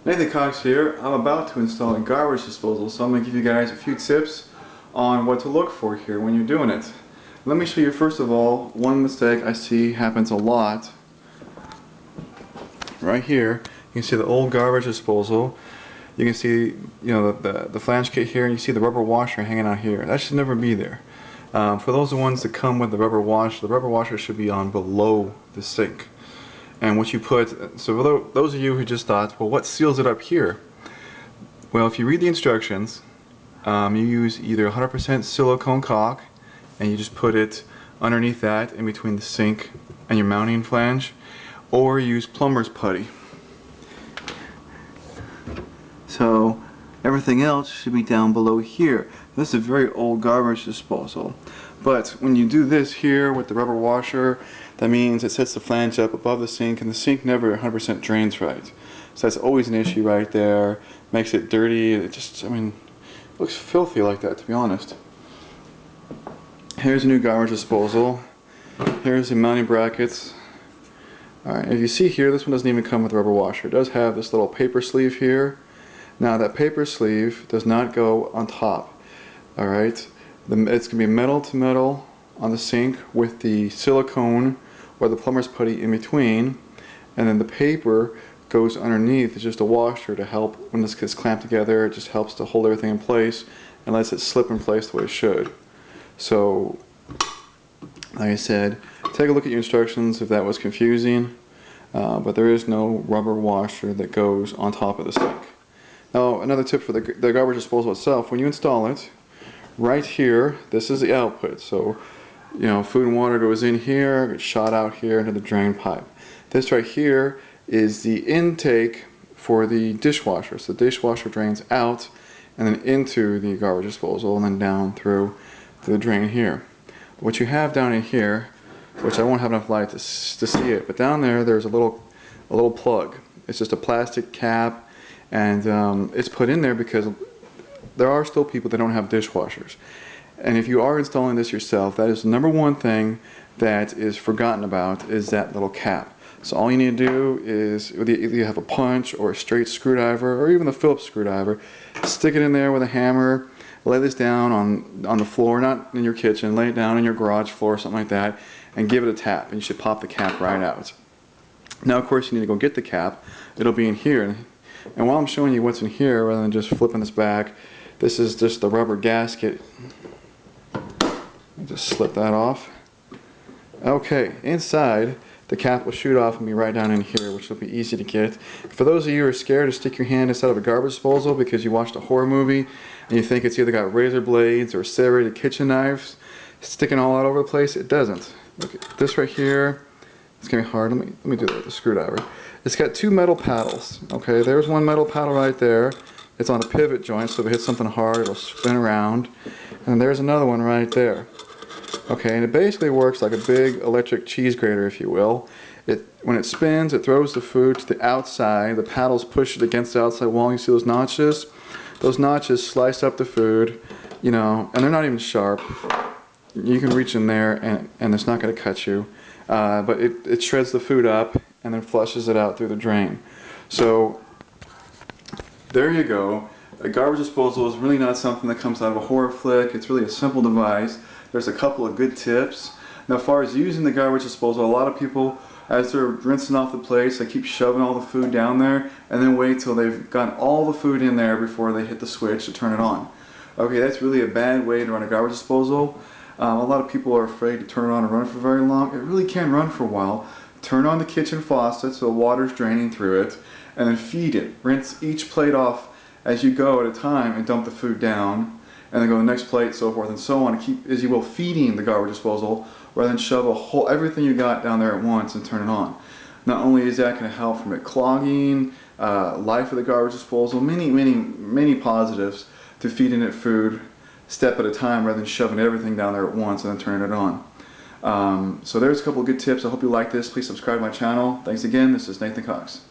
Nathan Cox here. I'm about to install a garbage disposal, so I'm going to give you guys a few tips on what to look for here when you're doing it. Let me show you first of all one mistake I see happens a lot. Right here, you can see the old garbage disposal. You can see, the flange kit here, and you see the rubber washer hanging out here. That should never be there. For those ones that come with the rubber washer should be on below the sink. And what you put, so for those of you who just thought, well, what seals it up here? Well, if you read the instructions, you use either 100% silicone caulk, and you just put it underneath that in between the sink and your mounting flange, or use plumber's putty. So everything else should be down below here. This is a very old garbage disposal. But when you do this here with the rubber washer, that means it sets the flange up above the sink, and the sink never 100% drains right. So that's always an issue right there. Makes it dirty. It just, looks filthy like that, to be honest. Here's a new garbage disposal. Here's the mounting brackets. Alright, as you see here, this one doesn't even come with a rubber washer. It does have this little paper sleeve here. Now that paper sleeve does not go on top. Alright, it's going to be metal to metal on the sink with the silicone or the plumber's putty in between, and then the paper goes underneath. It's just a washer to help when this gets clamped together. It just helps to hold everything in place and lets it slip in place the way it should. So, like I said, take a look at your instructions if that was confusing, but there is no rubber washer that goes on top of the sink. Now, another tip for the garbage disposal itself: when you install it, right here, this is the output. So, food and water goes in here, gets shot out here into the drain pipe. This right here is the intake for the dishwasher. So the dishwasher drains out and then into the garbage disposal and then down through the drain here. What you have down in here, which I won't have enough light to see it, but down there's a little plug. It's just a plastic cap, and it's put in there because there are still people that don't have dishwashers. And if you are installing this yourself, that is the number one thing that is forgotten about, is that little cap. So all you need to do is, either you have a punch or a straight screwdriver or even the Phillips screwdriver, stick it in there with a hammer, lay this down on the floor, not in your kitchen, lay it down on your garage floor or something like that, and give it a tap, and you should pop the cap right out. Now of course you need to go get the cap. It'll be in here. And while I'm showing you what's in here, rather than just flipping this back, this is just the rubber gasket. Just slip that off. Okay, inside the cap will shoot off and be right down in here, which will be easy to get. For those of you who are scared to stick your hand inside of a garbage disposal because you watched a horror movie and you think it's either got razor blades or serrated kitchen knives sticking all out over the place, it doesn't. Look at this right here. It's gonna be hard. Let me do that with the screwdriver. It's got two metal paddles. Okay, there's one metal paddle right there. It's on a pivot joint, so if it hits something hard, it'll spin around. And there's another one right there. Okay, and it basically works like a big electric cheese grater, if you will. When it spins, it throws the food to the outside. The paddles push it against the outside wall. You see those notches? Those notches slice up the food, and they're not even sharp. You can reach in there, and it's not going to cut you. But it shreds the food up and then flushes it out through the drain. So there you go. A garbage disposal is really not something that comes out of a horror flick. It's really a simple device. There's a couple of good tips. Now, as far as using the garbage disposal, a lot of people, as they're rinsing off the plates, they keep shoving all the food down there and then wait till they've gotten all the food in there before they hit the switch to turn it on. Okay, that's really a bad way to run a garbage disposal. A lot of people are afraid to turn it on and run for very long. It really can run for a while. Turn on the kitchen faucet so the water's draining through it, and then feed it. Rinse each plate off as you go at a time and dump the food down, and then go to the next plate, so forth and so on. Keep, as you will, feeding the garbage disposal rather than shove everything you got down there at once and turn it on. Not only is that going to help from it clogging, life of the garbage disposal, many positives to feeding it food step at a time rather than shoving everything down there at once and then turning it on. So there's a couple of good tips. I hope you like this. Please subscribe to my channel. Thanks again. This is Nathan Cox.